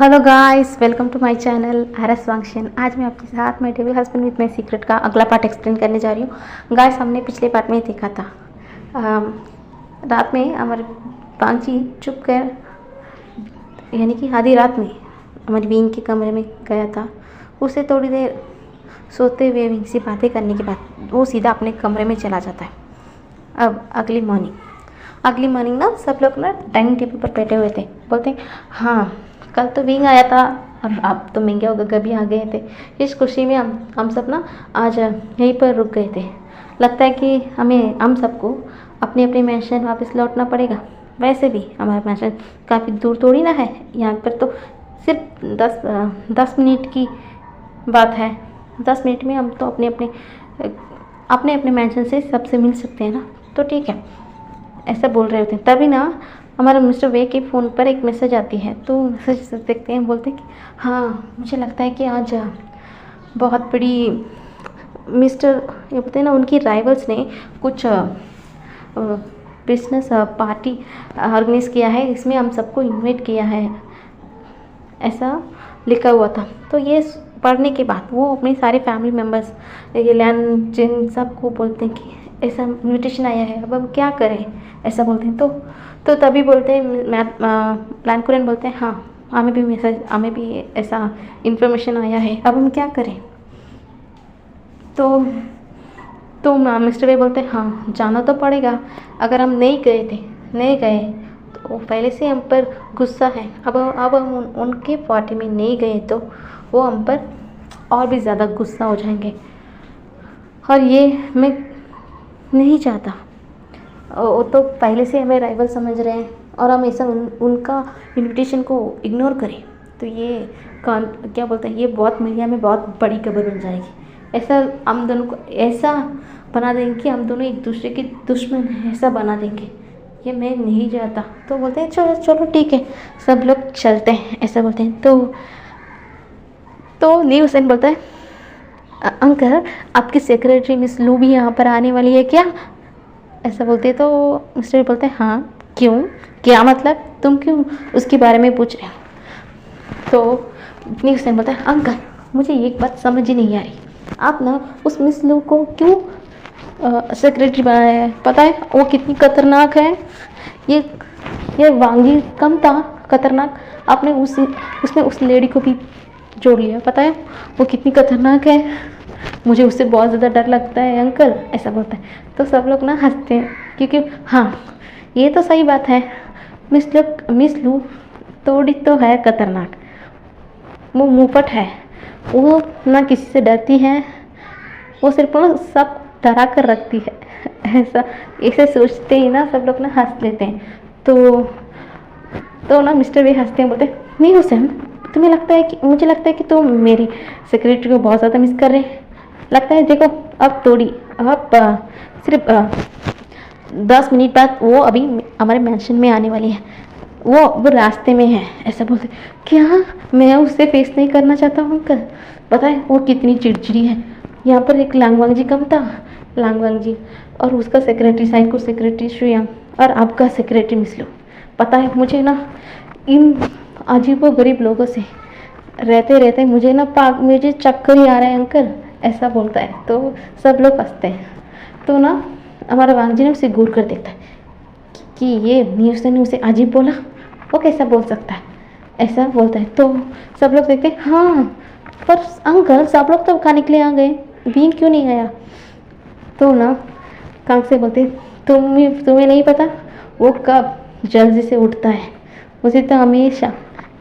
Hello guys, welcome to my channel RS function. आज मैं आपके साथ my devil husband with my secret का अगला पार्ट एक्सप्लेन करने जा रही हूँ। गाइस, हमने पिछले पार्ट में देखा था रात में हमारे पांची चुप कर, यानी कि आधी रात में हमारी विंग के कमरे में गया था। उसे थोड़ी देर सोते हुए विंग से बातें करने के बाद वो सीधा अपने कमरे में चला जाता है। अब अगली मॉर्निंग ना सब लोग ना डाइनिंग टेबल पर बैठे हुए थे। बोलते हैं, हाँ कल तो विंग आया था और अब तो मिंगे और गग्गा भी आ गए थे। इस खुशी में हम सब ना आज यहीं पर रुक गए थे। लगता है कि हम सबको अपने अपने मैंशन वापस लौटना पड़ेगा। वैसे भी हमारा मैंशन काफ़ी दूर थोड़ी ना है, यहाँ पर तो सिर्फ 10 मिनट की बात है। 10 मिनट में हम तो अपने अपने मैंशन से सबसे मिल सकते हैं ना, तो ठीक है, ऐसा बोल रहे होते हैं। तभी ना हमारा मिस्टर वे के फ़ोन पर एक मैसेज आती है, तो मैसेज देखते हैं। बोलते हैं कि हाँ, मुझे लगता है कि आज बहुत बड़ी मिस्टर ये बोलते हैं ना, उनकी राइवल्स ने कुछ बिजनेस पार्टी ऑर्गेनाइज किया है, इसमें हम सबको इनवाइट किया है, ऐसा लिखा हुआ था। तो ये पढ़ने के बाद वो अपने सारे फैमिली मेम्बर्स लैन जिन सबको बोलते हैं कि ऐसा इनविटेशन आया है, अब हम क्या करें, ऐसा बोलते हैं। तो तभी बोलते हैं प्लान कुरन बोलते हैं, हाँ हमें भी ऐसा इन्फॉर्मेशन आया है, अब हम क्या करें। तो मिस्टर वे बोलते हैं, हाँ जाना तो पड़ेगा। अगर हम नहीं गए तो पहले से हम पर गुस्सा है। अब हम उनके पार्टी में नहीं गए तो वो हम पर और भी ज़्यादा गुस्सा हो जाएंगे, और ये मैं नहीं चाहता। वो तो पहले से हमें राइवल समझ रहे हैं और हम ऐसा उनका इनविटेशन को इग्नोर करें तो ये क्या बोलते हैं, ये बहुत मीडिया में बहुत बड़ी खबर बन जाएगी। ऐसा हम दोनों को ऐसा बना देंगे कि हम दोनों एक दूसरे के दुश्मन हैं, ऐसा बना देंगे। ये मैं नहीं चाहता। तो बोलते हैं चलो ठीक है, सब लोग चलते हैं, ऐसा बोलते हैं। तो ली हुसैन बोलता है, अंकल आपकी सेक्रेटरी मिस लू भी यहाँ पर आने वाली है क्या, ऐसा बोलते हैं। तो मिस्टर बोलते हैं, हाँ क्यों, क्या मतलब, तुम क्यों उसके बारे में पूछ रहे हो। तो ली हुसैन बोलता है, अंकल मुझे एक बात समझ ही नहीं आ रही, आप ना उस मिस लू को क्यों सेक्रेटरी बनाया है। पता है वो कितनी खतरनाक है। ये वांगी कम था खतरनाक, आपने उसने उस लेडी को भी जोड़ लिया। पता है वो कितनी खतरनाक है, मुझे उससे बहुत ज़्यादा डर लगता है अंकल, ऐसा बोलता है। तो सब लोग ना हंसते हैं, क्योंकि हाँ ये तो सही बात है, मिस लू थोड़ी तो है खतरनाक, वो मुंहफट है, वो ना किसी से डरती है, वो सिर्फ ना सब डरा कर रखती है। ऐसे सोचते ही ना सब लोग ना हंस लेते हैं। तो ना मिस्टर भी हंसते हैं, बोलते हैं, नहीं हुसैन मुझे लगता है कि तुम मेरी सेक्रेटरी को बहुत ज़्यादा मिस कर रहे हैं। लगता है देखो अब सिर्फ 10 मिनट बाद वो अभी हमारे मैंशन में आने वाली है, वो रास्ते में है, ऐसा बोलते। क्या मैं उससे फेस नहीं करना चाहता हूँ अंकल, पता है वो कितनी चिड़चिड़ी है। यहाँ पर एक लांगवांग जी कम था, लांगवांग जी और उसका सेक्रेटरी साइड को सेक्रेटरी शुयांग और आपका सेक्रेटरी मिसलो। पता है मुझे ना इन अजीबो गरीब लोगों से रहते मुझे चक्कर ही आ रहा है अंकल, ऐसा बोलता है। तो सब लोग हंसते हैं। तो ना हमारा वांग जी ने उसे घूर कर देखता है कि ये न्यूज़ ने उसे अजीब बोला, वो कैसा बोल सकता है, ऐसा बोलता है। तो सब लोग देखते हैं, हाँ पर अंकल सब लोग तो खाने के लिए आ गए, बीन क्यों नहीं आया। तो ना कांग से बोलते, तुम्हें नहीं पता वो कब जल्दी से उठता है, उसे तो हमेशा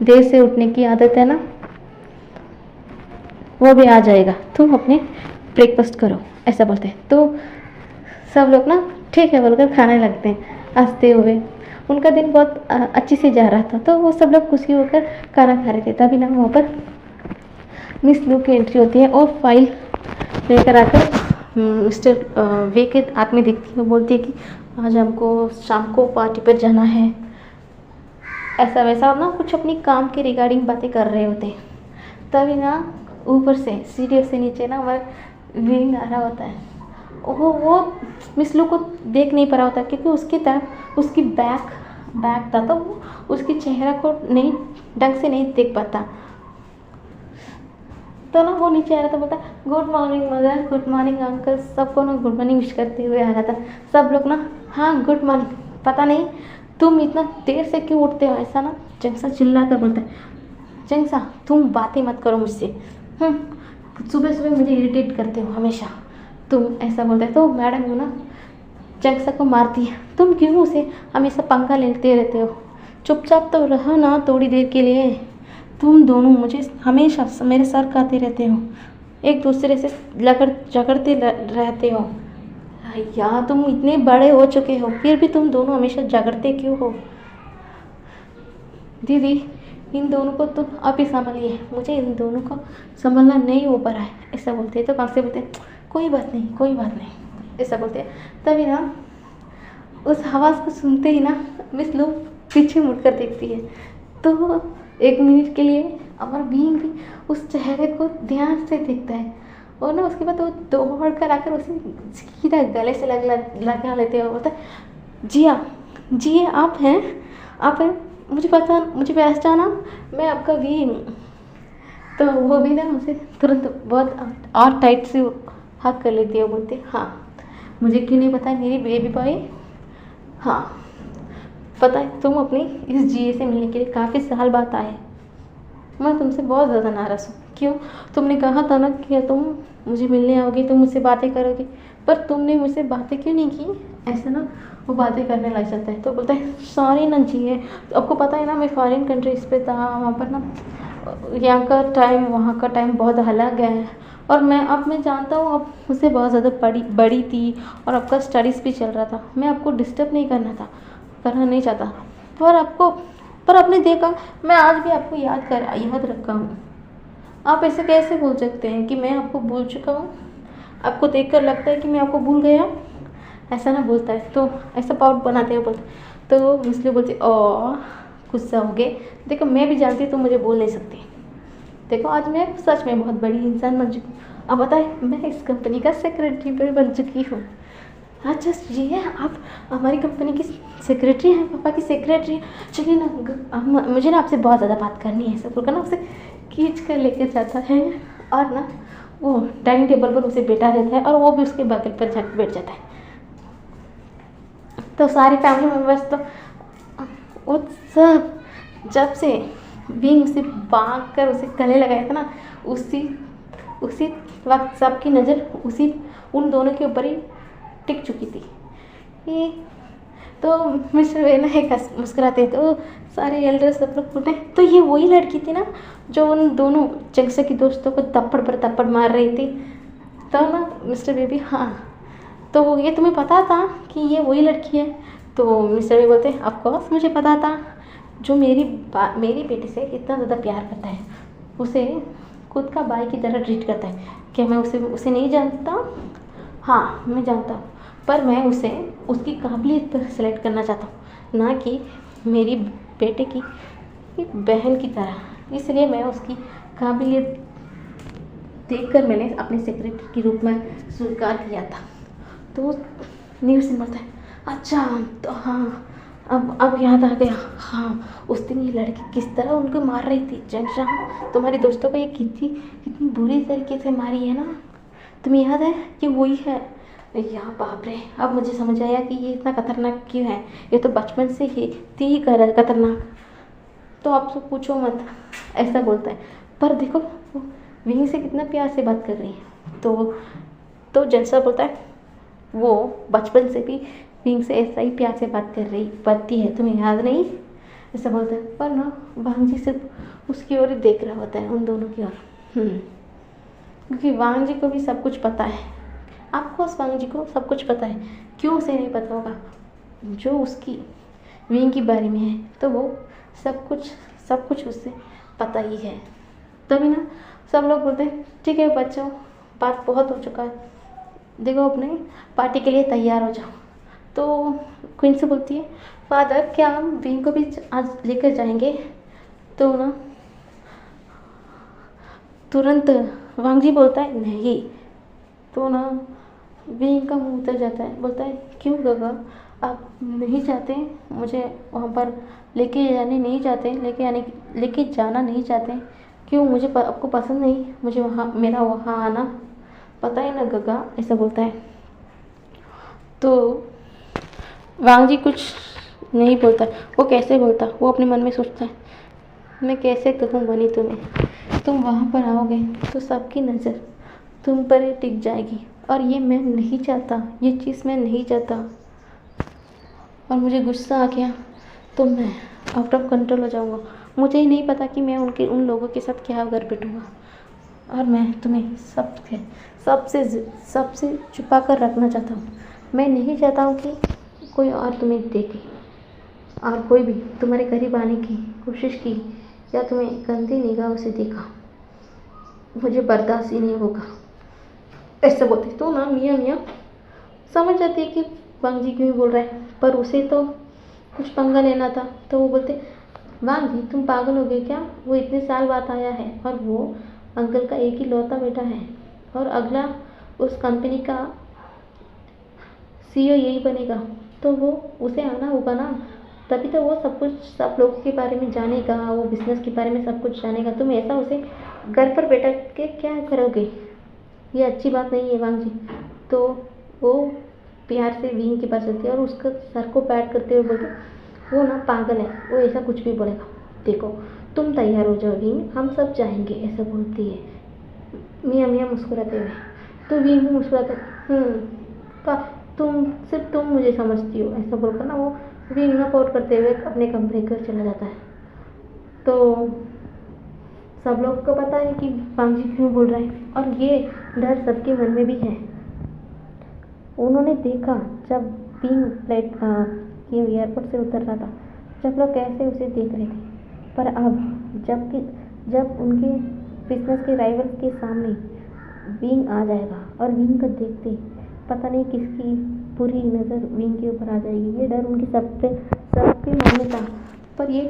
देर से उठने की आदत है ना, वो भी आ जाएगा, तुम अपने ब्रेकफास्ट करो, ऐसा बोलते हैं। तो सब लोग ना ठीक है बोलकर खाने लगते हैं हंसते हुए। उनका दिन बहुत अच्छे से जा रहा था, तो वो सब लोग खुशी होकर खाना खा रहे थे। तभी ना वहाँ पर मिस लू की एंट्री होती है और फाइल लेकर आकर मिस्टर वे के हाथ में दिखती है। बोलती है कि आज हमको शाम को पार्टी पर जाना है, ऐसा वैसा ना कुछ अपनी काम के रिगार्डिंग बातें कर रहे होते हैं। तभी ना ऊपर से सीढ़ियों से नीचे ना हमारा विंग आ रहा होता है। वो मिस लू को देख नहीं पा रहा होता, क्योंकि उसकी तरफ उसकी बैक बैग था तो वो उसके चेहरा को नहीं ढंग से नहीं देख पाता। तो ना वो नीचे आ रहा था, बोलता good morning mother, good morning uncle, सबको ना गुड मॉर्निंग विश करते हुए आ रहा था। सब लोग ना हाँ गुड मॉर्निंग, पता नहीं तुम इतना देर से क्यों उठते हो, ऐसा ना जंगसा चिल्ला कर बोलता है। जंगसा तुम बातें मत करो मुझसे, सुबह सुबह मुझे इरिटेट करते हो हमेशा, तुम ऐसा बोलते है। तो मैडम वो ना जंगसा को मारती है, तुम क्यों उसे हमेशा पंगा लेते रहते हो, चुपचाप तो रहो ना थोड़ी देर के लिए, तुम दोनों मुझे हमेशा मेरे सर खाते रहते हो, एक दूसरे से झगड़ते रहते हो। यार तुम इतने बड़े हो चुके हो फिर भी तुम दोनों हमेशा झगड़ते क्यों हो। दीदी इन दोनों को तुम आप ही संभालिए, मुझे इन दोनों को संभालना नहीं हो पा रहा है, ऐसा बोलते हैं। तो कहाँ से बोलते हैं कोई बात नहीं कोई बात नहीं, ऐसा बोलते हैं। तभी ना उस आवाज़ को सुनते ही ना मिस लू पीछे मुड़कर देखती है। तो 1 मिनट के लिए अमर बीन भी उस चेहरे को ध्यान से देखता है और ना उसके बाद वो दौड़ कर आकर उसे सीधा गले से लगा लेते हैं और बोलता है जी आप हैं, मुझे पहचाना, मैं आपका बीन हूँ। तो वो भी ना उसे तुरंत बहुत और टाइट से हक कर लेती है, वो बोलती है हाँ मुझे क्यों नहीं पता मेरी बेबी बॉय, हाँ पता है तुम अपनी इस जीए से मिलने के लिए काफ़ी साल बाद आए, मैं तुमसे बहुत ज़्यादा नाराज़ हूँ। क्यों, तुमने कहा था ना कि तुम मुझे मिलने आओगी, तुम मुझसे बातें करोगे, पर तुमने मुझसे बातें क्यों नहीं की। ऐसे ना वो बातें करने लग जाता है। तो बोलता है सॉरी ना जी, तो आपको पता है ना मैं फॉरेन कंट्रीज़ पे था, वहाँ पर ना यहाँ का टाइम वहाँ का टाइम बहुत अलग है, और मैं जानता हूँ आप मुझसे बहुत ज़्यादा बड़ी थी और आपका स्टडीज़ भी चल रहा था, मैं आपको डिस्टर्ब नहीं करना नहीं चाहता, पर आपने देखा मैं आज भी आपको याद रखा हूँ। आप ऐसे कैसे बोल सकते हैं कि मैं आपको भूल चुका हूँ, आपको देखकर लगता है कि मैं आपको भूल गया, ऐसा ना बोलता है। तो ऐसा पाउट बनाते हैं बोलते, तो इसलिए बोलती ओ गुस्सा हो गए, देखो मैं भी जानती हूँ तुम मुझे बोल नहीं सकती, देखो आज मैं सच में बहुत बड़ी इंसान बन चुकी हूँ। अब बताए मैं इस कंपनी का सेक्रेटरी भी बन चुकी हूँ। अच्छा जी है, आप हमारी कंपनी की सेक्रेटरी हैं, पापा की सेक्रेटरी हैं, चलिए ना मुझे ना आपसे बहुत ज़्यादा बात करनी है, सब बोलकर ना उसे खींच कर लेके जाता है और ना वो डाइनिंग टेबल पर उसे बैठा देता है और वो भी उसके बगल पर जाकर बैठ जाता है। तो सारे फैमिली मेम्बर्स तो वो सब जब से बींग उसे बांध कर उसे गले लगाया था ना, उसी वक्त सबकी नज़र उन दोनों के ऊपर ही टिक चुकी थी। ये तो मिस्टर वे ना एक मुस्कुराते हैं, तो सारे एल्डर्स सब लोग बोलते हैं तो ये वही लड़की थी ना जो उन दोनों जंगसा की दोस्तों को थप्पड़ पर थप्पड़ मार रही थी। तो ना मिस्टर बेबी हाँ, तो ये तुम्हें पता था कि ये वही लड़की है। तो मिस्टर बेबी बोलते हैं ऑफ कोर्स मुझे पता था, जो मेरी बेटी से इतना ज़्यादा प्यार करता है, उसे खुद का भाई की तरह ट्रीट करता है, क्या मैं उसे नहीं जानता। हाँ मैं जानता हूँ, पर मैं उसे उसकी काबिलियत पर सेलेक्ट करना चाहता हूँ, ना कि मेरी बेटे की बहन की तरह। इसलिए मैं उसकी काबिलियत देखकर मैंने अपने सेक्रेटरी के रूप में स्वीकार किया था। तो न्यूज़ से बोलता है अच्छा तो हाँ अब याद आ गया, हाँ उस दिन ये लड़की किस तरह उनको मार रही थी, जंगशा तुम्हारे दोस्तों को ये कितनी बुरी तरीके से मारी है ना, तुम्हें याद है कि वही है। या बाप रे, अब मुझे समझ आया कि ये इतना खतरनाक क्यों है, ये तो बचपन से ही थी खतरनाक, तो आप सब पूछो मत, ऐसा बोलता है। पर देखो वो विंग से कितना प्यार से बात कर रही है। तो जैसा बोलता है वो बचपन से भी विंग से ऐसा ही प्यार से बात करती है, तुम्हें याद नहीं, ऐसा बोलता है। पर ना वांग जी सिर्फ उसकी ओर ही देख रहा होता है, उन दोनों की ओर, क्योंकि वांग जी को भी सब कुछ पता है। आपको वांग जी को सब कुछ पता है, क्यों उसे नहीं पता होगा, जो उसकी विंग के बारे में है तो वो सब कुछ उससे पता ही है। तभी ना सब लोग बोलते हैं ठीक है बच्चों, बात बहुत हो चुका है, देखो अपने पार्टी के लिए तैयार हो जाओ। तो क्वीन से बोलती है फादर क्या हम विंग को भी आज लेकर जाएंगे। तो ना तुरंत वांग जी बोलता है नहीं। तो ना विंग का मुंह उतर जाता है, बोलता है क्यों गगा, आप नहीं चाहते मुझे वहाँ पर लेके जाने नहीं चाहते, लेके जाना नहीं चाहते, क्यों? आपको पसंद नहीं मुझे वहाँ, मेरा वहाँ आना? पता है ना गगा, ऐसा बोलता है। तो वांग जी कुछ नहीं बोलता। वो कैसे बोलता? वो अपने मन में सोचता है, मैं कैसे कहूँ बनी तुम्हें, तुम वहाँ पर आओगे तो सबकी नज़र तुम पर ही टिक जाएगी, और ये मैं नहीं चाहता, ये चीज़ मैं नहीं चाहता। और मुझे गुस्सा आ गया तो मैं आउट ऑफ कंट्रोल हो जाऊँगा। मुझे ही नहीं पता कि मैं उन लोगों के साथ क्या कर बैठूँगा, और मैं तुम्हें सबसे सबसे छुपा कर रखना चाहता हूँ। मैं नहीं चाहता हूँ कि कोई और तुम्हें देखे, और कोई भी तुम्हारे करीब आने की कोशिश की या तुम्हें गंदी निगाहों से देखा, मुझे बर्दाश्त ही नहीं होगा। ऐसा बोलते तो ना मियाँ मियाँ समझ जाती है कि वांग जी क्यों बोल रहा है, पर उसे तो कुछ पंगा लेना था। तो वो बोलते, वांग जी तुम पागल हो गए क्या? वो इतने साल बाद आया है, और वो अंकल का एक ही लौता बेटा है, और अगला उस कंपनी का CEO यही बनेगा, तो वो उसे आना होगा ना, तभी तो वो सब लोगों के बारे में जानेगा, वो बिजनेस के बारे में सब कुछ जानेगा। तुम ऐसा उसे घर पर बैठा के क्या करोगे? ये अच्छी बात नहीं है वांग जी। तो वो प्यार से विंग के पास जाती है और उसका सर को पैट करते हुए बोलते, वो ना पागल है, वो ऐसा कुछ भी बोलेगा। देखो तुम तैयार हो जाओ विंग, हम सब जाएंगे, ऐसा बोलती है मियाँ मियाँ मुस्कुराते हुए। तो विंग भी मुस्कुराते, का सिर्फ तुम मुझे समझती हो, ऐसा बोलकर ना वो विंग नॉक आउट करते हुए अपने कमरे घर चला जाता है। तो सब लोग को पता है कि वांग जी क्यों बोल रहा है, और ये डर सबके मन में भी है। उन्होंने देखा जब विंग फ्लाइट की एयरपोर्ट से उतर रहा था, जब लोग कैसे उसे देख रहे थे, पर अब जब उनके बिजनेस के राइवल्स के सामने विंग आ जाएगा, और विंग को देखते पता नहीं किसकी बुरी नज़र विंग के ऊपर आ जाएगी। ये डर उनके सबके मन में था, पर ये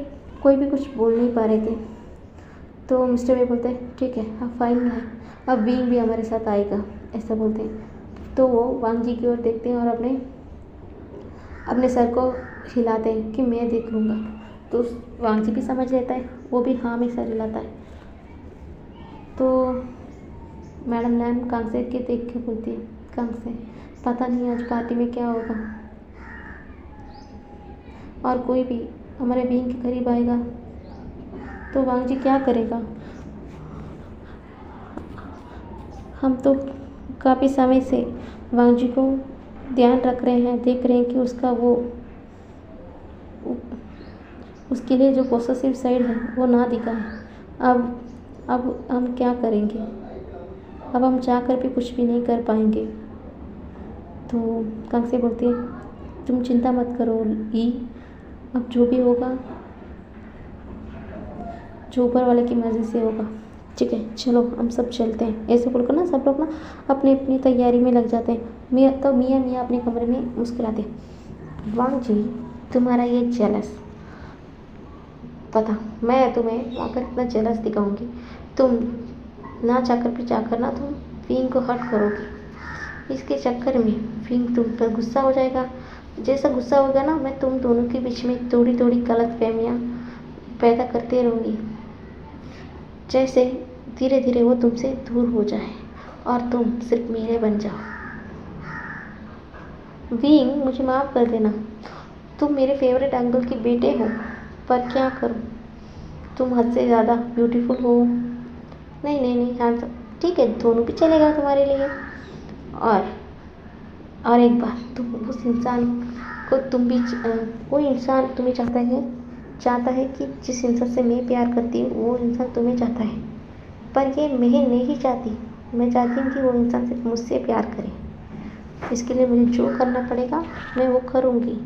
कोई भी कुछ बोल नहीं पा रहे थे। तो मिस्टर वे बोलते हैं, ठीक है अब फाइन है, अब विंग भी हमारे साथ आएगा, ऐसा बोलते हैं। तो वो वांग जी की ओर देखते हैं और अपने सर को हिलाते हैं कि मैं देख लूँगा। तो वांग जी भी समझ लेता है, वो भी हाँ में सर हिलाता है। तो मैडम लैम कांगसे के देख के बोलती है, कांगसे पता नहीं आज पार्टी में क्या होगा, और कोई भी हमारे विंग के करीब आएगा तो वांग जी क्या करेगा? हम तो काफ़ी समय से वांग जी को ध्यान रख रहे हैं, देख रहे हैं कि उसके लिए जो पॉसेसिव साइड है वो ना दिखाए। अब हम क्या करेंगे? अब हम चाहकर भी कुछ भी नहीं कर पाएंगे। तो कांगसे बोलती है, तुम चिंता मत करो ई, अब जो भी होगा जो ऊपर वाले की मर्ज़ी से होगा। ठीक है चलो हम सब चलते हैं, ऐसे बोलकर ना सब लोग ना अपनी अपनी तैयारी में लग जाते हैं। मियाँ अपने कमरे में मुस्कुराते हैं, वांग जी तुम्हारा ये जेलस, पता मैं तुम्हें आकर इतना जेलस दिखाऊंगी, तुम ना चाहकर भी चाहकर ना तुम विंग को हर्ट करोगी। इसके चक्कर में विंग तुम पर गुस्सा हो जाएगा, जैसा गुस्सा होगा ना मैं तुम दोनों के बीच में थोड़ी थोड़ी गलतफहमियाँ पैदा करते रहूँगी, जैसे धीरे धीरे वो तुमसे दूर हो जाए और तुम सिर्फ मेरे बन जाओ। विंग मुझे माफ़ कर देना, तुम मेरे फेवरेट अंकल के बेटे हो, पर क्या करूं, तुम हद से ज़्यादा ब्यूटीफुल हो। नहीं नहीं नहीं हाँ ठीक है, दोनों भी चलेगा तुम्हारे लिए। और एक बार तुम उस इंसान को कोई इंसान तुम्हें चाहता है कि जिस इंसान से मैं प्यार करती हूँ वो इंसान तुम्हें चाहता है, पर ये मैं नहीं चाहती। मैं चाहती हूँ कि वो इंसान सिर्फ मुझसे प्यार करे, इसके लिए मुझे जो करना पड़ेगा मैं वो करूँगी।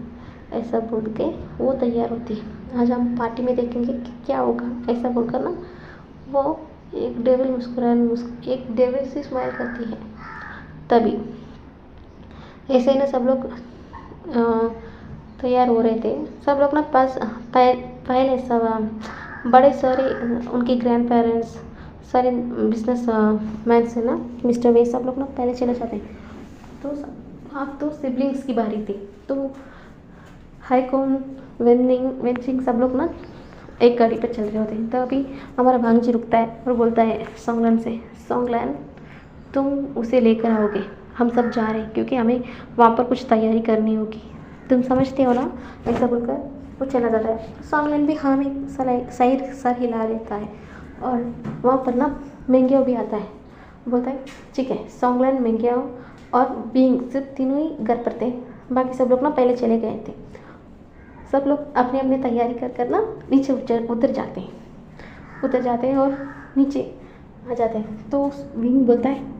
ऐसा बोल के वो तैयार होती है। आज हम पार्टी में देखेंगे कि क्या होगा, ऐसा बोलकर ना वो एक डेविल से स्माइल करती है। तभी ऐसे ही ना सब लोग तैयार हो रहे थे। सब लोग ना पहले सब बड़े सारे उनके ग्रैंड पेरेंट्स सारे बिजनेस मैन से ना मिस्टर वे सब लोग ना पहले चले जाते हैं। तो अब तो सिबलिंग्स की बारी थी। तो हाई कौन वेंचिंग सब लोग ना एक गाड़ी पे चल रहे होते हैं। तो अभी हमारा भांजी रुकता है और बोलता है सॉन्गलैन से, सॉन्गलैन तुम उसे लेकर आओगे, हम सब जा रहे हैं क्योंकि हमें वहाँ पर कुछ तैयारी करनी होगी, तुम समझते हो ना। ऐसा बोलकर वो चला जाता है। सॉन्गलैन भी हाँ में सही सर हिला देता है और वहाँ पर ना मेंग्यो भी आता है। बोलता है ठीक है, सॉन्गलैन, मेंग्यो और बीइंग सिर्फ तीनों ही घर पर थे, बाकी सब लोग ना पहले चले गए थे। सब लोग अपने अपने तैयारी कर ना नीचे उतर जाते हैं और नीचे आ जाते हैं। तो बीइंग बोलता है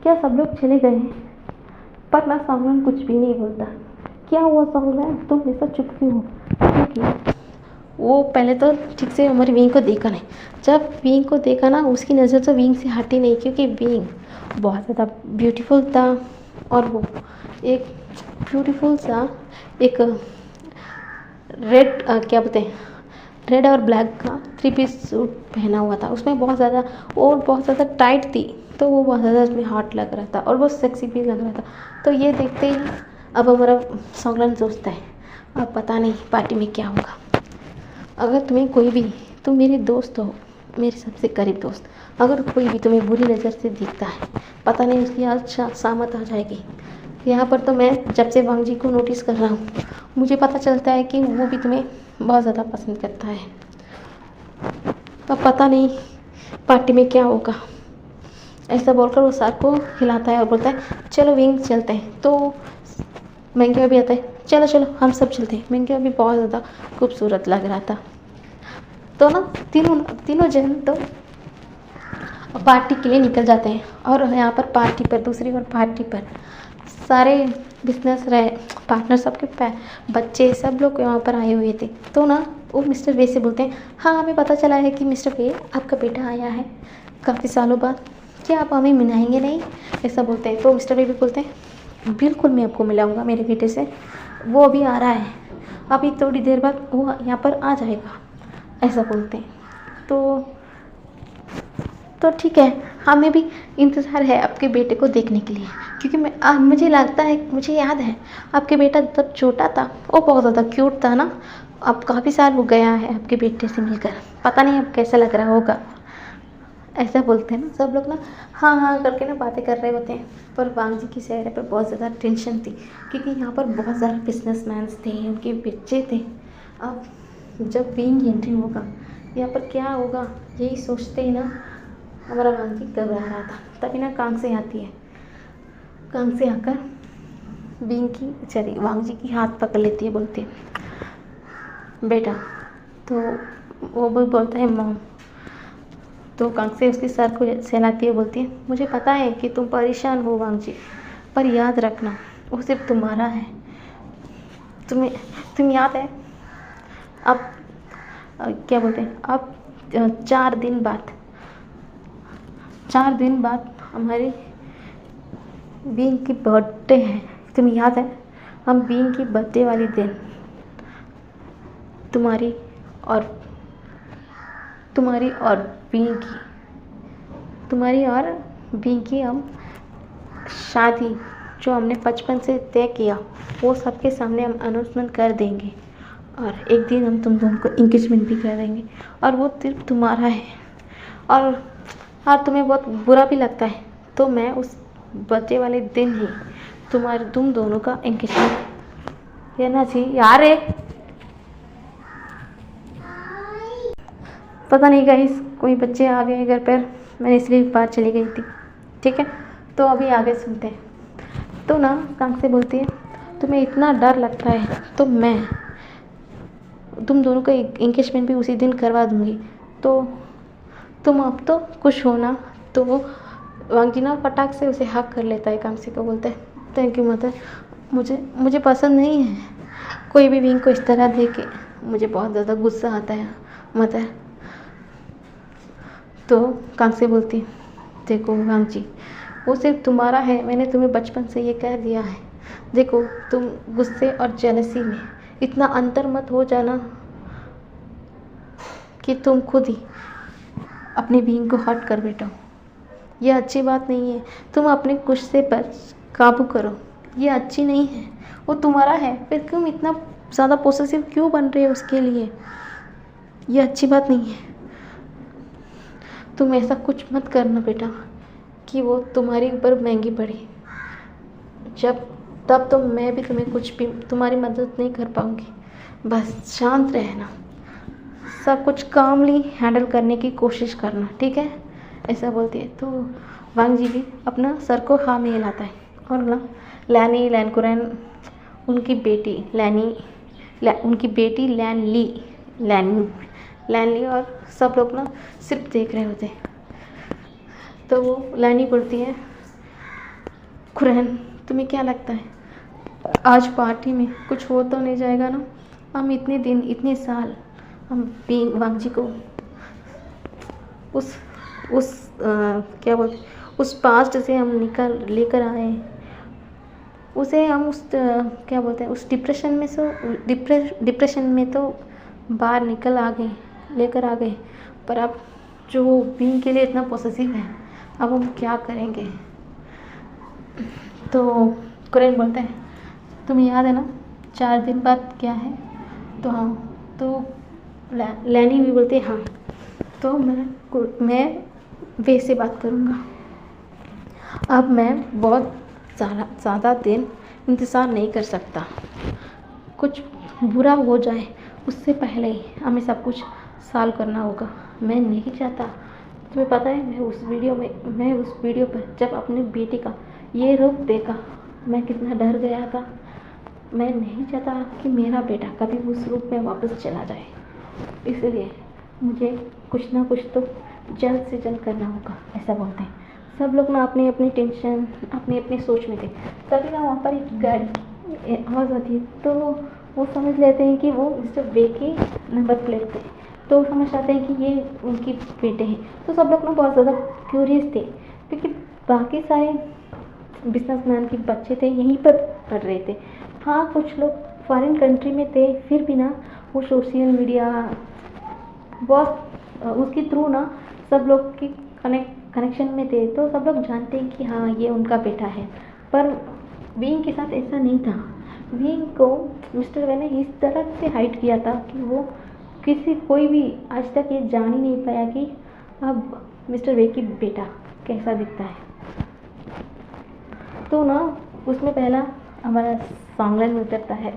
क्या सब लोग चले गए हैं, पर ना सॉन्गलैन कुछ भी नहीं बोलता। क्या हुआ सॉन्गलैन, तुम ऐसा चुप क्यों हो? क्योंकि वो पहले तो ठीक से हमारी बीइंग को देखा नहीं। जब बीइंग को देखा ना, उसकी नज़र तो बीइंग से हटी नहीं, क्योंकि बीइंग बहुत ज़्यादा ब्यूटीफुल था और वो एक ब्यूटीफुल सा एक रेड क्या बोलते हैं, रेड और ब्लैक का 3 पीस सूट पहना हुआ था। उसमें बहुत ज़्यादा टाइट थी, तो वो बहुत ज़्यादा उसमें हॉट लग रहा था और बहुत सेक्सी भी लग रहा था। तो ये देखते ही अब हमारा सॉन्गलैन सोचता है अब पता नहीं पार्टी में क्या होगा। अगर तुम मेरे दोस्त हो, मेरे सबसे करीब दोस्त, अगर कोई भी तुम्हें बुरी नज़र से दिखता है, पता नहीं उसकी आज शामत आ जाएगी। यहाँ पर तो मैं जब से वांग जी को नोटिस कर रहा हूँ, मुझे पता चलता है कि वो भी तुम्हें बहुत ज़्यादा पसंद करता है। अब पता नहीं पार्टी में क्या होगा। ऐसा बोलकर वो सर को हिलाता है और बोलता है चलो विंग चलते हैं। तो मेंग्यो भी आता है, चलो चलो हम सब चलते हैं। मेंग्यो भी बहुत ज़्यादा खूबसूरत लग रहा था। तो ना तीनों जन तो पार्टी के लिए निकल जाते हैं और यहाँ पर दूसरी ओर पार्टी पर सारे बिजनेस पार्टनर, सबके बच्चे सब लोग यहाँ पर आए हुए थे। तो ना वो मिस्टर वे से बोलते हैं हाँ हमें पता चला है कि मिस्टर वे आपका बेटा आया है काफ़ी सालों बाद, क्या आप हमें मिलाएंगे नहीं? ऐसा बोलते हैं। तो मिस्टर वे भी बोलते हैं बिल्कुल मैं आपको मिलाऊंगा मेरे बेटे से, वो अभी आ रहा है, अभी थोड़ी देर बाद वो यहाँ पर आ जाएगा, ऐसा बोलते हैं। तो ठीक है, हमें भी इंतज़ार है आपके बेटे को देखने के लिए, क्योंकि मुझे याद है आपके बेटा जब छोटा था वो बहुत ज़्यादा क्यूट था ना। अब काफ़ी साल हो गया है आपके बेटे से मिलकर, पता नहीं अब कैसा लग रहा होगा। ऐसा बोलते हैं ना सब लोग ना, हाँ हाँ करके ना बातें कर रहे होते हैं। पर वांग जी की चेहरे पर बहुत ज़्यादा टेंशन थी, क्योंकि यहाँ पर बहुत सारे बिजनेसमैन थे, उनके बच्चे थे। अब जब विंग एंट्री होगा यहाँ पर क्या होगा, यही सोचते ही ना हमारा वांग जी घबरा रहा था। तभी ना कांग से आती है, कांग से आकर वांग जी की हाथ पकड़ लेती है, बोलती है बेटा। तो वो भी बोलता है मॉम। तो कांग से उसके सर को सहलाती है, बोलती है मुझे पता है कि तुम परेशान हो वांग जी, पर याद रखना वो सिर्फ तुम्हारा है। तुम याद है अब क्या बोलते हैं, अब 4 दिन बाद हमारी बीइंग की बर्थडे है। तुम्हें याद है, हम बीइंग की बर्थडे वाली दिन तुम्हारी और बीइंग की हम शादी जो हमने बचपन से तय किया, वो सबके सामने हम अनाउंसमेंट कर देंगे और एक दिन हम तुम दोनों को इंगेजमेंट भी कर देंगे और वो सिर्फ तुम्हारा है। और तुम्हें बहुत बुरा भी लगता है, तो मैं उस बर्थडे वाले दिन ही तुम दोनों का एंगेजमेंट करना चाहिए यार। पता नहीं गाइस, कोई बच्चे आ गए घर पर, मैंने इसलिए बाहर चली गई थी। ठीक है, तो अभी आगे सुनते हैं। तो ना कांग से बोलती है तुम्हें इतना डर लगता है तो मैं तुम दोनों का एंगेजमेंट भी उसी दिन करवा दूँगी, तो तुम अब तो खुश हो ना। तो वांग जी ना फटाक से उसे हक कर लेता है, कांग से को बोलता है थैंक यू मदर, मुझे पसंद नहीं है कोई भी विंग को इस तरह देखे, मुझे बहुत ज़्यादा गुस्सा आता है मदर। तो कांग से बोलती है देखो वांग जी, वो सिर्फ तुम्हारा है, मैंने तुम्हें बचपन से ये कह दिया है। देखो तुम गुस्से और जेलसी में इतना अंतर मत हो जाना कि तुम खुद ही अपनी बीइंग को हर्ट कर बैठो, यह अच्छी बात नहीं है। तुम अपने गुस्से पर काबू करो, ये अच्छी नहीं है, वो तुम्हारा है, फिर क्यों इतना ज़्यादा पोसेसिव क्यों बन रहे हो उसके लिए? ये अच्छी बात नहीं है। तुम ऐसा कुछ मत करना बेटा कि वो तुम्हारे ऊपर महंगी पड़े। जब तब तो मैं भी तुम्हें कुछ भी तुम्हारी मदद नहीं कर पाऊँगी। बस शांत रहना, सब कुछ कामली हैंडल करने की कोशिश करना, ठीक है? ऐसा बोलती है तो वांग जी भी अपना सर को हाँ में हिलाता है और ना लैनी लैनकुरैन उनकी बेटी उनकी बेटी लैनली और सब लोग ना सिर्फ देख रहे होते हैं। तो वो लैनी बोलती है, कुरैन तुम्हें क्या लगता है आज पार्टी में कुछ हो तो नहीं जाएगा ना? हम इतने दिन इतने साल हम वांग जी को क्या बोलते उस पास्ट से हम लेकर आए, उसे हम क्या बोलते हैं उस डिप्रेशन में तो बाहर लेकर आ गए। पर अब जो बीइंग के लिए इतना पॉसेसिव है, अब हम क्या करेंगे? तो कुरैन बोलता है, तुम्हें याद है ना 4 दिन बाद क्या है? तो हाँ, तो लैनी भी बोलती है हाँ, तो मैं वैसे बात करूँगा। अब मैं बहुत ज़्यादा दिन इंतज़ार नहीं कर सकता, कुछ बुरा हो जाए उससे पहले ही हमें सब कुछ सॉल्व करना होगा। मैं नहीं चाहता, तुम्हें पता है मैं उस वीडियो पर जब अपने बेटे का ये रूप देखा मैं कितना डर गया था। मैं नहीं चाहता कि मेरा बेटा कभी उस रूप में वापस चला जाए, इसलिए मुझे कुछ ना कुछ तो जल्द से जल्द करना होगा। ऐसा बोलते हैं सब लोग ना अपनी अपनी टेंशन अपनी सोच में थे। तभी ना वहाँ पर एक गाड़ी आवाज़ आती है, तो वो समझ लेते हैं कि वो मिस्टर वे के नंबर प्लेट थे, तो समझ आते हैं कि ये उनके बेटे हैं। तो सब लोग ना बहुत ज़्यादा क्यूरियस थे, क्योंकि बाकी सारे बिजनेसमैन के बच्चे थे यहीं पर पढ़ रहे थे। हाँ, कुछ लोग फॉरेन कंट्री में थे, फिर भी ना वो सोशल मीडिया बहुत उसके थ्रू ना सब लोग की कनेक्शन में थे, तो सब लोग जानते हैं कि हाँ ये उनका बेटा है। पर विंग के साथ ऐसा नहीं था। विंग को मिस्टर वे ने इस तरह से हाइड किया था कि वो कोई भी आज तक ये जान ही नहीं पाया कि अब मिस्टर वे की बेटा कैसा दिखता है। तो ना उसमें पहला हमारा सॉन्गलाइन उतरता है,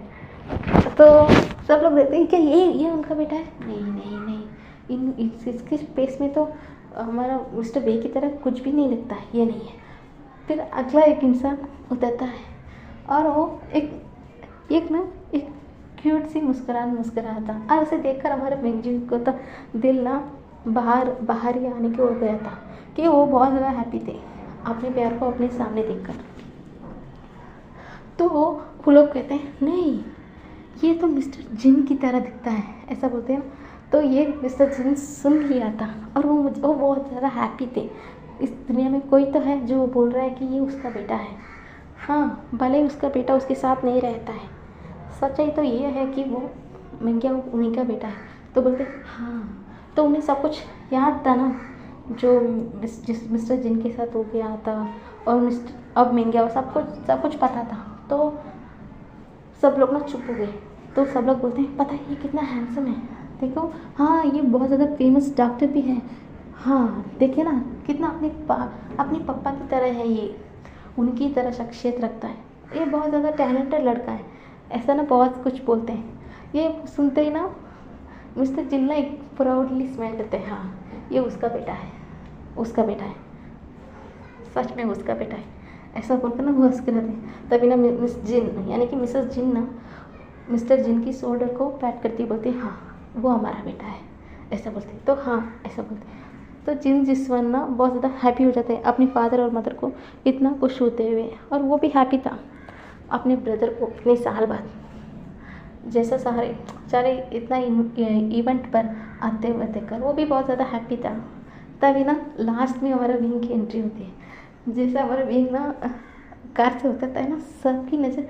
तो सब लोग देखते हैं कि ये उनका बेटा है। नहीं, इसके फेस में तो हमारा मिस्टर वे की तरह कुछ भी नहीं लगता है, ये नहीं है। फिर अगला एक इंसान उतरता है और वो एक क्यूट सी मुस्कुराता, और उसे देखकर हमारे बेंजी को तो दिल ना बाहर ही आने की हो गया था कि वो बहुत ज़्यादा हैप्पी थे अपने प्यार को अपने सामने देखकर। तो वो लोग कहते हैं नहीं, ये तो मिस्टर जिन की तरह दिखता है, ऐसा बोलते हैं। तो ये मिस्टर जिन सुन लिया था और वो बहुत ज़्यादा हैप्पी थे। इस दुनिया में कोई तो है जो बोल रहा है कि ये उसका बेटा है। हाँ, भले उसका बेटा उसके साथ नहीं रहता है, सच्चाई तो ये है कि वो मंगिया उन्हीं का बेटा है। तो बोलते हाँ, तो उन्हें सब कुछ याद था ना जो मिस्टर जिन के साथ हो गया था, और अब मंगिया सब कुछ पता था। तो सब लोग ना चुप हो गए। तो सब लोग बोलते हैं पता है ये कितना हैंडसम है, देखो, हाँ ये बहुत ज़्यादा फेमस डॉक्टर भी है, हाँ देखिए ना कितना अपने पापा की तरह है, ये उनकी तरह शख्सियत रखता है, ये बहुत ज़्यादा टैलेंटेड लड़का है, ऐसा ना बहुत कुछ बोलते हैं। ये सुनते ही ना मिस्टर जिन्ना एक प्राउडली स्माइल करते हैं, हाँ ये उसका बेटा है, सच में उसका बेटा है, ऐसा बोलकर ना वो हंस के रहते हैं। तभी ना मिस जिन यानी कि मिसेस जिन ना मिस्टर जिन की शोल्डर को पैट करती बोलती है हाँ वो हमारा बेटा है, ऐसा बोलते। तो हाँ ऐसा बोलते। तो जिन जिसवन ना बहुत ज़्यादा हैप्पी हो जाते हैं अपनी फादर और मदर को इतना खुश होते हुए, और वो भी हैप्पी था अपने ब्रदर को इतने साल बाद जैसा सारे इतना इवेंट पर आते हुए देखकर वो भी बहुत ज़्यादा हैप्पी था। तभी ना लास्ट में हमारा विंग की एंट्री होती है। जैसे हमारा विंग ना कार से उतरता है ना, सबकी नज़र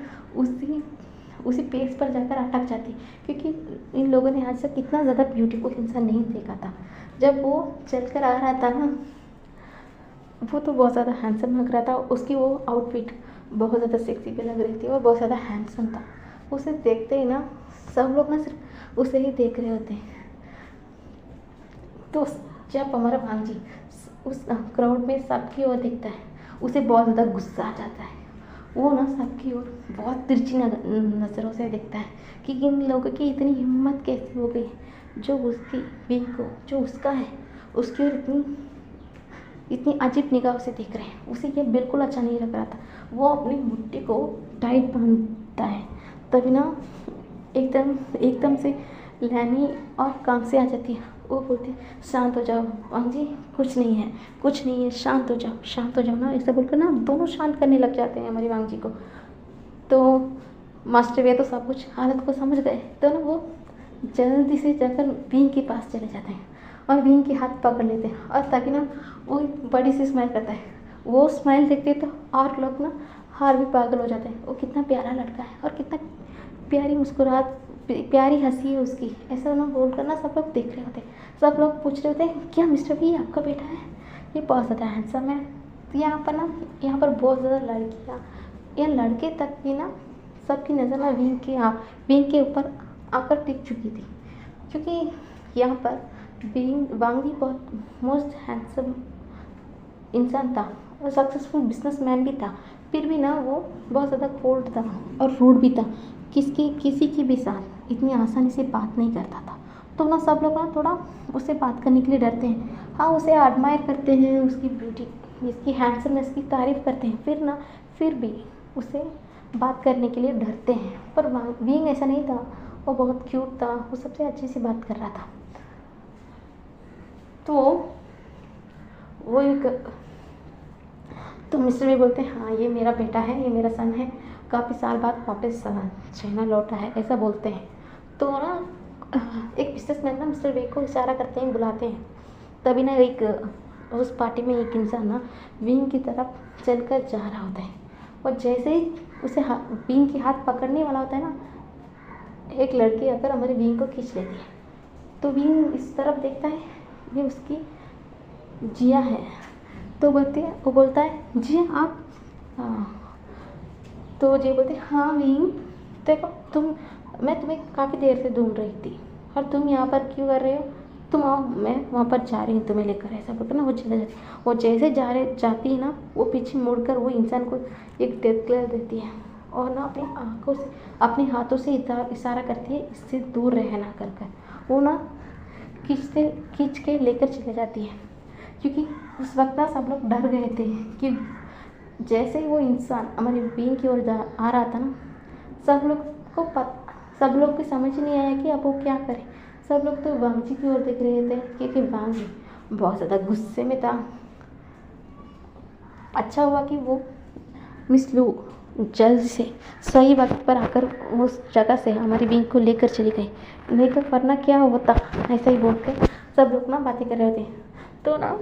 उसी पेज पर जाकर अटक जाती, क्योंकि इन लोगों ने आज तक इतना ज़्यादा ब्यूटीफुल इंसान नहीं देखा था। जब वो चलकर आ रहा था ना, वो तो बहुत ज़्यादा हैंडसम लग रहा था, उसकी वो आउटफिट बहुत ज़्यादा सेक्सी भी लग रही थी और बहुत ज़्यादा हैंडसम था। उसे देखते ही ना सब लोग ना सिर्फ उसे ही देख रहे होते हैं। तो जब हमारा भांजी उस क्राउड में सबकी ओर देखता है, उसे बहुत ज़्यादा गुस्सा आ जाता है। वो ना सबकी ओर बहुत तिरछी नज़रों से देखता है कि इन लोगों की इतनी हिम्मत कैसे हो गई, जो उसकी बीवी को, जो उसका है, उसकी ओर इतनी इतनी अजीब निगाह से देख रहे हैं। उसे ये बिल्कुल अच्छा नहीं लग रहा था। वो अपनी मुट्ठी को टाइट बांधता है। तभी ना एकदम एकदम से लैनी और काम से आ जाती है। वो बोलती है, शांत हो जाओ भांजी, कुछ नहीं है, कुछ नहीं है, शांत हो जाओ, शांत हो जाओ ना। ऐसा बोलकर ना दोनों शांत करने लग जाते हैं हमारी भांजी को। तो मास्टर वे तो सब कुछ हालत को समझ गए। तो ना वो जल्दी से जाकर बींग के पास चले जाते हैं और बींग के हाथ पकड़ लेते हैं। और तभी ना वो एक बड़ी सी स्माइल करता है। वो स्माइल देखते तो और लोग ना हार भी पागल हो जाते हैं। वो कितना प्यारा लड़का है और कितना प्यारी मुस्कुराहट, प्यारी हंसी है उसकी, ऐसा ना बोल कर ना सब लोग देख रहे होते हैं। सब लोग पूछ रहे होते हैं, क्या मिस्टर भी आपका बेटा है? ये बहुत ज़्यादा हैंडसम है। तो यहाँ पर बहुत ज़्यादा लड़कियाँ या लड़के तक भी ना सबकी नज़र ना विंग के ऊपर आकर टिक चुकी थी। क्योंकि यहाँ पर वांग भी बहुत मोस्ट हैंडसम इंसान था और सक्सेसफुल बिजनेसमैन भी था। फिर भी ना वो बहुत ज़्यादा कोल्ड था और रूड भी था। किसी की भी साथ इतनी आसानी से बात नहीं करता था। तो ना सब लोग ना थोड़ा उससे बात करने के लिए डरते हैं। हाँ, उसे एडमायर करते हैं, उसकी ब्यूटी, इसकी हैंडसमनेस की तारीफ़ करते हैं, फिर भी उसे बात करने के लिए डरते हैं। पर विंग ऐसा नहीं था। वो बहुत क्यूट था। वो सबसे अच्छे से बात कर रहा था। तो वो तो मिस्टर भी बोलते हैं, हाँ ये मेरा बेटा है, ये मेरा सन है, काफ़ी साल बाद वापस चाइना लौटा है, ऐसा बोलते हैं। तो ना एक बिजनेसमैन ना मिस्टर वे को इशारा करते हैं, बुलाते हैं। तभी ना उस पार्टी में एक इंसान ना विंग की तरफ चलकर जा रहा होता है और जैसे ही उसे विंग के हाथ पकड़ने वाला होता है ना, एक लड़की आकर हमारे विंग को खींच लेती है। तो विंग इस तरफ देखता है, ये उसकी जिया है। तो वो बोलता है, जी आप? हाँ। तो जी बोलते, हाँ विंग, देखो मैं तुम्हें काफ़ी देर से ढूंढ रही थी और तुम यहाँ पर क्यों कर रहे हो? तुम आओ, मैं वहाँ पर जा रही हूँ तुम्हें लेकर, ऐसा बोलकर ना वो चले जाती। वो जैसे जाती है ना, वो पीछे मुड़कर वो इंसान को एक डेथ ग्लेयर देती है और ना अपनी आँखों से, अपने हाथों से इशारा करती है, इससे दूर रहना कर। वो ना खींच के लेकर चले जाती है। क्योंकि उस वक्त ना सब लोग डर गए थे कि जैसे ही वो इंसान हमारे विंग की ओर आ रहा था ना, सब लोग को समझ ही नहीं आया कि अब वो क्या करे। सब लोग तो वांग जी की ओर देख रहे थे क्योंकि वांग जी बहुत ज़्यादा गुस्से में था। अच्छा हुआ कि वो मिस लू जल्द से सही वक्त पर आकर उस जगह से हमारी विंग को लेकर चली गई, नहीं तो वरना क्या होता। ऐसा ही बोल कर सब लोग ना बातें कर रहे थे। तो ना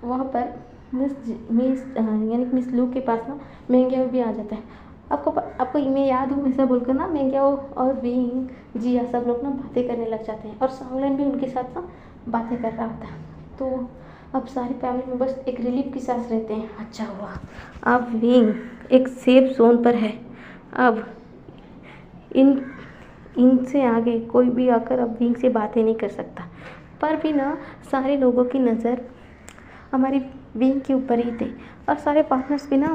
वहाँ पर मिस लू के पास ना महंगिया भी आ जाता है। आपको मैं याद हूँ, ऐसा बोलकर ना महंगिया और विंग जिया सब लोग ना बातें करने लग जाते हैं और सॉन्गलैन भी उनके साथ ना बातें कर रहा होता है। तो अब सारी फैमिली मेंबर्स एक रिलीफ की सांस रहते हैं। अच्छा हुआ अब विंग एक सेफ जोन पर है। अब इनसे आगे कोई भी आकर अब विंग से बातें नहीं कर सकता। पर भी ना सारे लोगों की नज़र हमारी विंग के ऊपर ही थे और सारे पार्टनर्स भी ना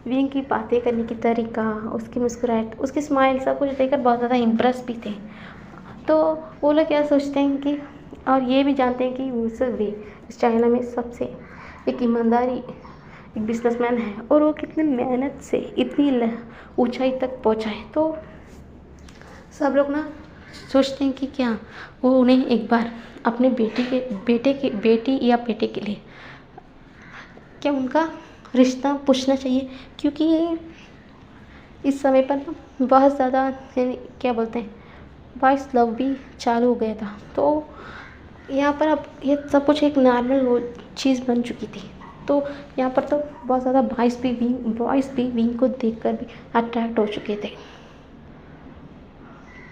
विंग की बातें करने की तरीका, उसकी मुस्कुराहट, उसकी स्माइल, सब कुछ देखकर बहुत ज़्यादा इम्प्रेस भी थे। तो वो लोग क्या सोचते हैं कि, और ये भी जानते हैं कि मिस्टर वे इस चाइना में सबसे एक ईमानदारी एक बिजनेसमैन है और वो कितनी मेहनत से इतनी ऊंचाई तक पहुंचा है। तो सब लोग ना सोचते हैं कि क्या वो उन्हें एक बार अपने बेटी या बेटे के लिए क्या उनका रिश्ता पूछना चाहिए। क्योंकि इस समय पर ना बहुत ज़्यादा क्या बोलते हैं, बॉयज़ लव भी चालू हो गया था। तो यहाँ पर अब ये सब कुछ एक नॉर्मल वो चीज़ बन चुकी थी। तो यहाँ पर तो बहुत ज़्यादा बॉयज़ भी विंग को देखकर भी अट्रैक्ट हो चुके थे।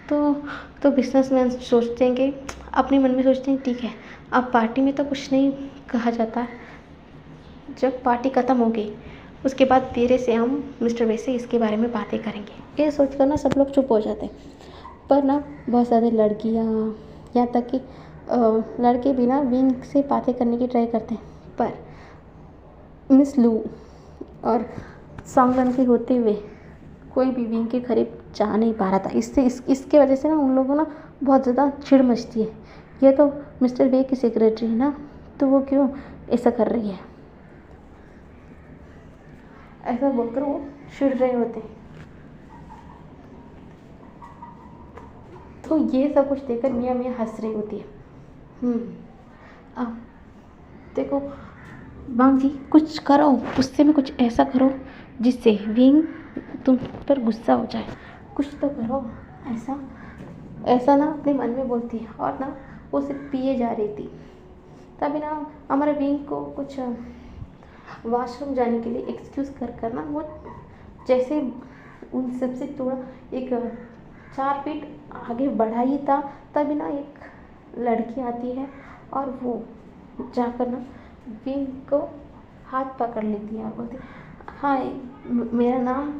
तो बिजनेसमैन सोचते हैं कि अपने मन में सोचते हैं, ठीक है अब पार्टी में तो कुछ नहीं कहा जाता, जब पार्टी ख़त्म हो गई उसके बाद धीरे से हम मिस्टर वे से इसके बारे में बातें करेंगे। ये सोच कर ना सब लोग चुप हो जाते हैं। पर ना बहुत सारी लड़कियाँ, यहाँ तक कि लड़के भी ना विंग से बातें करने की ट्राई करते हैं, पर मिस लू और सांगन के होते हुए कोई भी विंग के करीब जा नहीं पा रहा था। इसके वजह से ना उन लोगों को ना बहुत ज़्यादा चिढ़ मचती है। ये तो मिस्टर वे की सेक्रेटरी है ना, तो वो क्यों ऐसा कर रही है, ऐसा बोलकर वो चिढ़ रहे होते हैं। तो ये सब कुछ देखकर मियाँ मियाँ हंस रही होती है। अब देखो बांग जी, कुछ करो, गुस्से में कुछ ऐसा करो जिससे विंग तुम पर गुस्सा हो जाए। कुछ तो करो ऐसा। ऐसा ना अपने मन में बोलती है और ना वो सिर्फ पिए जा रही थी। तभी ना हमारे विंग को कुछ वॉशरूम जाने के लिए एक्सक्यूज़ कर ना वो जैसे उन सबसे थोड़ा एक 4 फीट आगे बढ़ा ही था, तभी ना एक लड़की आती है और वो जाकर ना विंग को हाथ पकड़ लेती है और बोलती, हाय मेरा नाम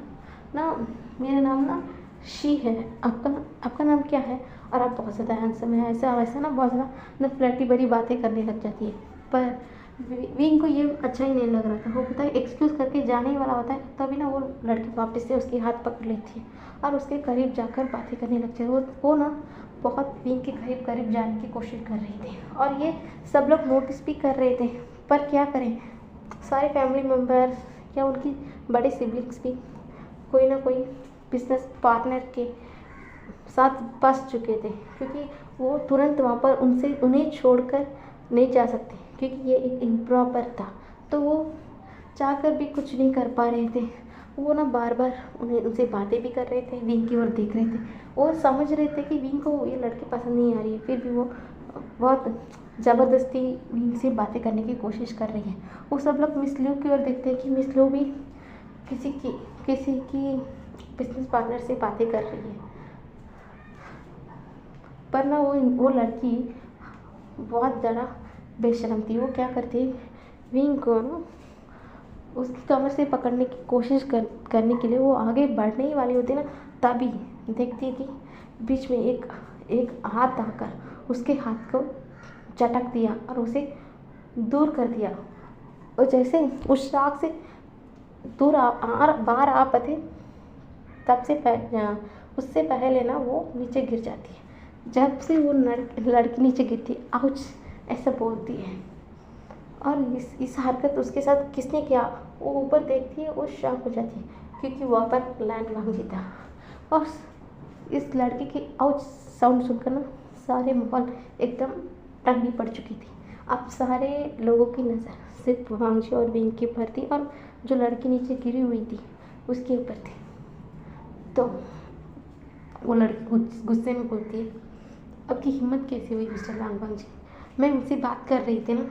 ना शी है, आपका नाम क्या है, और आप बहुत ज़्यादा हैंडसम है, ऐसा वैसा ना बहुत ज़्यादा ना फ्लर्टी भरी बातें करने लग जाती है। पर विंग को ये अच्छा ही नहीं लग रहा था। वो पता है एक्सक्यूज़ करके जाने ही वाला होता है, तभी ना वो लड़की वापस से उसके हाथ पकड़ लेती है और उसके करीब जाकर बातें करने लगती है। वो ना बहुत विंग के करीब जाने की कोशिश कर रही थी और ये सब लोग नोटिस भी कर रहे थे। पर क्या करें, सारे फैमिली मेम्बर्स या उनकी बड़े सिबलिंग्स भी कोई ना कोई बिजनेस पार्टनर के साथ फंस चुके थे, क्योंकि वो तुरंत वहाँ पर उन्हें छोड़कर नहीं जा सकते, क्योंकि ये एक इम्प्रॉपर था। तो वो चाहकर भी कुछ नहीं कर पा रहे थे। वो ना बार बार उनसे बातें भी कर रहे थे, विंग की ओर देख रहे थे और समझ रहे थे कि विंग को ये लड़की पसंद नहीं आ रही है, फिर भी वो बहुत ज़बरदस्ती विंग से बातें करने की कोशिश कर रही है। वो सब लोग मिस लू की ओर देखते हैं कि मिस लू भी किसी की बिजनेस पार्टनर से बातें कर रही है। पर ना वो लड़की बहुत ज़्यादा बेशर्म थी। वो क्या करती है, विंग को ना उसकी कमर से पकड़ने की कोशिश करने के लिए वो आगे बढ़ने ही वाली होती है ना, तभी देखती है कि बीच में एक हाथ आकर उसके हाथ को झटक दिया और उसे दूर कर दिया। और जैसे उस शाख से दूर बाहर आ पाते तब से उससे पहले ना वो नीचे गिर जाती है। जब से वो लड़की नीचे गिरती है, आउच ऐसा बोलती है। और इस हरकत उसके साथ किसने किया, वो ऊपर देखती है और शॉक हो जाती है, क्योंकि वहाँ पर लैंड वांगी था। और इस लड़के की आउच साउंड सुनकर ना सारे माहौल एकदम ठंडी पड़ चुकी थी। अब सारे लोगों की नज़र सिर्फ वांगजी और विंग के ऊपर थी और जो लड़की नीचे गिरी हुई थी उसके ऊपर थी। तो वो लड़की गुस्से में बोलती है, आपकी हिम्मत कैसे हुई मिस्टर लांगबांग जी, मैं उनसे बात कर रही थी ना,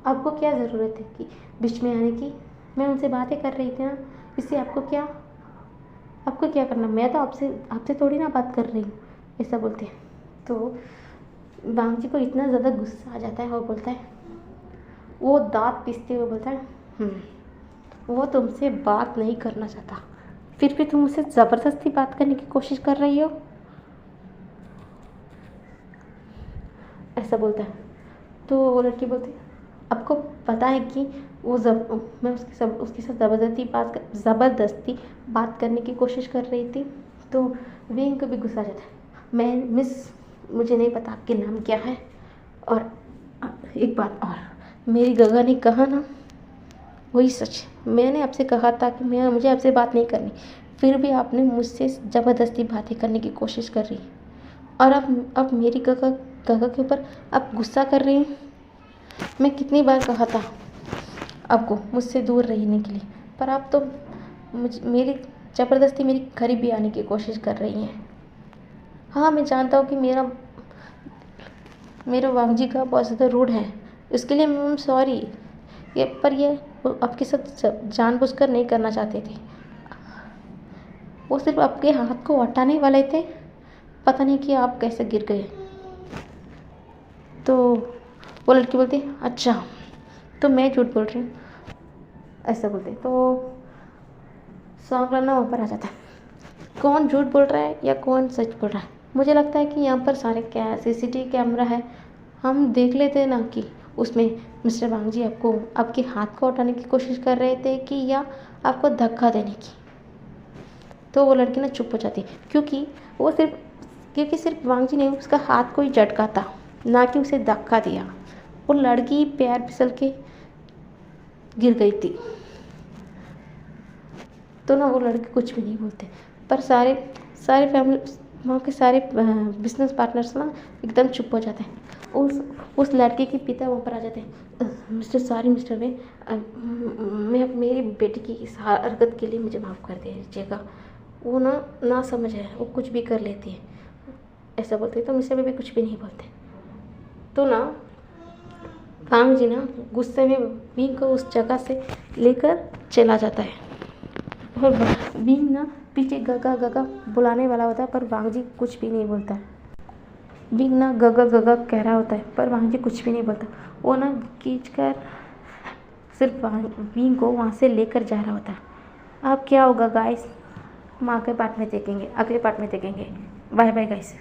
आपको क्या ज़रूरत है कि बीच में आने की, मैं उनसे बातें कर रही थी ना, इससे आपको क्या करना, मैं तो आपसे थोड़ी ना बात कर रही हूँ, ऐसा बोलते हैं। तो बांग जी को इतना ज़्यादा गुस्सा आ जाता है, वो बोलता है, वो दांत पीसते हुए बोलता है, वो तुमसे बात नहीं करना चाहता, फिर भी तुम उसे ज़बरदस्ती बात करने की कोशिश कर रही हो, ऐसा बोलता है। तो वो लड़की बोलती है, आपको पता है कि मैं उसके साथ ज़बरदस्ती बात करने की कोशिश कर रही थी। तो विंग को भी गुस्सा आ जाता है, मुझे नहीं पता आपके नाम क्या है, और एक बात और, मेरी गगा ने कहा ना वही सच, मैंने आपसे कहा था कि मुझे आपसे बात नहीं करनी, फिर भी आपने मुझसे ज़बरदस्ती बातें करने की कोशिश कर रही, और अब मेरी गगा के ऊपर आप गुस्सा कर रही हैं। मैं कितनी बार कहा था आपको मुझसे दूर रहने के लिए, पर आप तो मेरी ज़बरदस्ती मेरी करीब भी आने की कोशिश कर रही हैं। हाँ, मैं जानता हूँ कि मेरा वांगजी का बहुत ज़्यादा रूड है, इसके लिए मैं सॉरी, पर ये आपके साथ जानबूझकर नहीं करना चाहते थे, वो सिर्फ आपके हाथ को हटाने वाले थे, पता नहीं कि आप कैसे गिर गए। तो वो लड़की बोलती, अच्छा तो मैं झूठ बोल रही हूँ, ऐसा बोलते। तो सांवराना वहाँ पर आ जाता है। कौन झूठ बोल रहा है या कौन सच बोल रहा है? मुझे लगता है कि यहाँ पर सारे CCTV कैमरा है, हम देख लेते हैं ना कि उसमें मिस्टर वांग जी आपको आपके हाथ को उठाने की कोशिश कर रहे थे कि या आपको धक्का देने की। तो वो लड़की ना चुप हो जाती, क्योंकि सिर्फ वांग जी ने उसका हाथ को ही झटका था, ना कि उसे धक्का दिया। वो लड़की पैर फिसल के गिर गई थी। तो ना वो लड़के कुछ भी नहीं बोलते, पर सारे सारे फैमिली वहाँ के सारे बिजनेस पार्टनर्स ना एकदम चुप हो जाते हैं। उस लड़के के पिता वहाँ पर आ जाते हैं। मिस्टर वे, मैं मेरी बेटी की इस हरकत के लिए मुझे माफ़ कर दीजिएगा। वो ना समझ है, वो कुछ भी कर लेती है, ऐसा बोलते हैं। तो मिस्टर वे भी कुछ भी नहीं बोलते। तो ना वांग जी ना गुस्से में विंग को उस जगह से लेकर चला जाता है। और विंग ना पीछे गगा गगा बुलाने वाला होता है, पर वांग जी कुछ भी नहीं बोलता। विंग ना गगा गगा कह रहा होता है, पर वांग जी कुछ भी नहीं बोलता। वो ना खींच कर सिर्फ विंग को वहाँ से लेकर जा रहा होता है। अब क्या होगा गाइस, हम अगले पार्ट में देखेंगे। Bye bye guys.